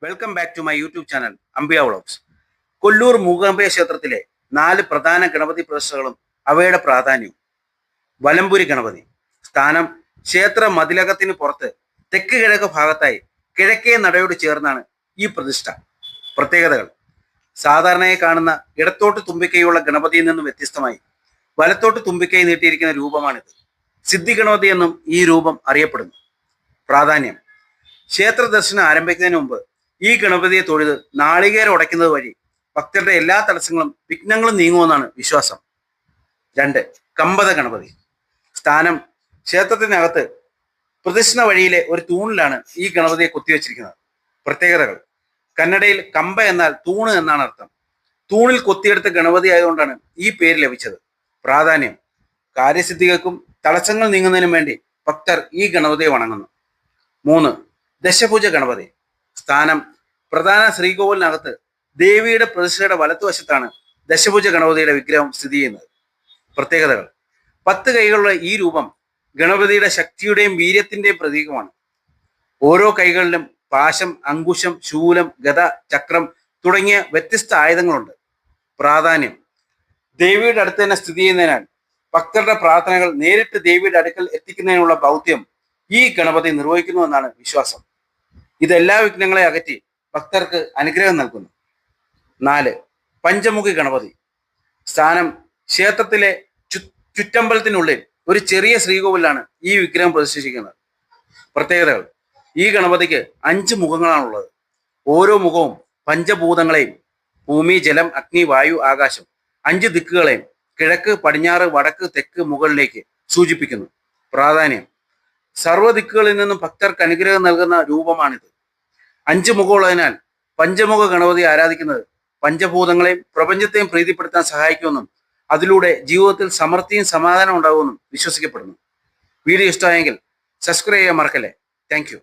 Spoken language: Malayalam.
Welcome back to my YouTube channel Ambiya vlogs. Kollur Mookambika ക്ഷേത്രത്തിലെ 4 പ്രധാന ഗണപതി പ്രതിഷ്ഠകളും അവയുടെ പ്രാധാന്യവും. വലമ്പുരി ഗണപതി സ്ഥാനം ക്ഷേത്ര മതിലകത്തിന് പുറത്ത് തെക്ക് കിഴക്ക് ഭാഗത്തായി കിഴക്കേ നടയോട് ചേർന്നാണ് ഈ പ്രതിഷ്ഠ. പ്രത്യേകതകൾ: സാധാരണയായി കാണുന്ന ഇടത്തോട്ട് തുമ്പിക്കൈയുള്ള ഗണപതിയിൽ നിന്നും വ്യത്യസ്തമായി വലത്തോട്ട് തുമ്പിക്കൈ നീട്ടിയിരിക്കുന്ന രൂപമാണിത്. സിദ്ധി ഗണപതി എന്നും ഈ രൂപം അറിയപ്പെടുന്നു. പ്രാധാന്യം: ക്ഷേത്ര ദർശനം ആരംഭിക്കുന്നതിന് മുമ്പ് ഈ ഗണപതിയെ തൊഴുത് നാളികേരം ഉടയ്ക്കുന്നത് വഴി ഭക്തരുടെ എല്ലാ തടസ്സങ്ങളും വിഘ്നങ്ങളും നീങ്ങുമെന്നാണ് വിശ്വാസം. 2. കമ്പത ഗണപതി സ്ഥാനം ക്ഷേത്രത്തിനകത്ത് പ്രദക്ഷിണ വഴിയിലെ ഒരു തൂണിലാണ് ഈ ഗണപതിയെ കൊത്തിവെച്ചിരിക്കുന്നത്. പ്രത്യേകതകൾ: കന്നഡയിൽ കമ്പ എന്നാൽ തൂണ് എന്നാണ് അർത്ഥം. തൂണിൽ കൊത്തിയെടുത്ത ഗണപതി ആയതുകൊണ്ടാണ് ഈ പേര് ലഭിച്ചത്. പ്രാധാന്യം: കാര്യസിദ്ധികൾക്കും തടസ്സങ്ങൾ നീങ്ങുന്നതിനും വേണ്ടി ഭക്തർ ഈ ഗണപതിയെ വണങ്ങുന്നു. 3. ദശഭുജ ഗണപതി സ്ഥാനം പ്രധാന ശ്രീകോവിലിനകത്ത് ദേവിയുടെ പ്രതിഷ്ഠയുടെ വലത്തുവശത്താണ് ദശഭുജ ഗണപതിയുടെ വിഗ്രഹം സ്ഥിതി ചെയ്യുന്നത്. പ്രത്യേകതകൾ: 10 കൈകളുള്ള ഈ രൂപം ഗണപതിയുടെ ശക്തിയുടെയും വീര്യത്തിന്റെയും പ്രതീകമാണ്. ഓരോ കൈകളിലും പാശം, അങ്കുശം, ശൂലം, ഗദ, ചക്രം തുടങ്ങിയ വ്യത്യസ്ത ആയുധങ്ങളുണ്ട്. പ്രാധാന്യം: ദേവിയുടെ അടുത്ത് തന്നെ സ്ഥിതി ചെയ്യുന്നതിനാൽ ഭക്തരുടെ പ്രാർത്ഥനകൾ നേരിട്ട് ദേവിയുടെ അടുക്കൽ എത്തിക്കുന്നതിനുള്ള ദൗത്യം ഈ ഗണപതി നിർവഹിക്കുന്നു എന്നാണ് വിശ്വാസം. ഇതെല്ലാ വിഘ്നങ്ങളെ അകറ്റി ഭക്തർക്ക് അനുഗ്രഹം നൽകുന്നു. 4. പഞ്ചമുഖി ഗണപതി സ്ഥാനം ക്ഷേത്രത്തിലെ ചുറ്റമ്പലത്തിനുള്ളിൽ ഒരു ചെറിയ ശ്രീകോവിലാണ് ഈ വിഗ്രഹം പ്രതിഷ്ഠിച്ചിരിക്കുന്നത്. പ്രത്യേകതകൾ: ഈ ഗണപതിക്ക് 5 മുഖങ്ങളാണുള്ളത്. ഓരോ മുഖവും പഞ്ചഭൂതങ്ങളെയും, ഭൂമി, ജലം, അഗ്നി, വായു, ആകാശം, 5 ദിക്കുകളെയും കിഴക്ക്, പടിഞ്ഞാറ്, വടക്ക്, തെക്ക്, മുകളിലേക്ക് സൂചിപ്പിക്കുന്നു. പ്രാധാന്യം: സർവ്വ ദിക്കുകളിൽ നിന്നും ഭക്തർക്ക് അനുഗ്രഹം നൽകുന്ന രൂപമാണിത്. 5 മുഖമുള്ളതിനാൽ പഞ്ചമുഖ ഗണപതി ആരാധിക്കുന്നത് പഞ്ചഭൂതങ്ങളെയും പ്രപഞ്ചത്തെയും പ്രീതിപ്പെടുത്താൻ സഹായിക്കുമെന്നും അതിലൂടെ ജീവിതത്തിൽ സമൃദ്ധിയും സമാധാനം ഉണ്ടാകുമെന്നും വിശ്വസിക്കപ്പെടുന്നു. വീഡിയോ ഇഷ്ടമായെങ്കിൽ സബ്സ്ക്രൈബ് ചെയ്യാൻ മറക്കല്ലേ. Thank you.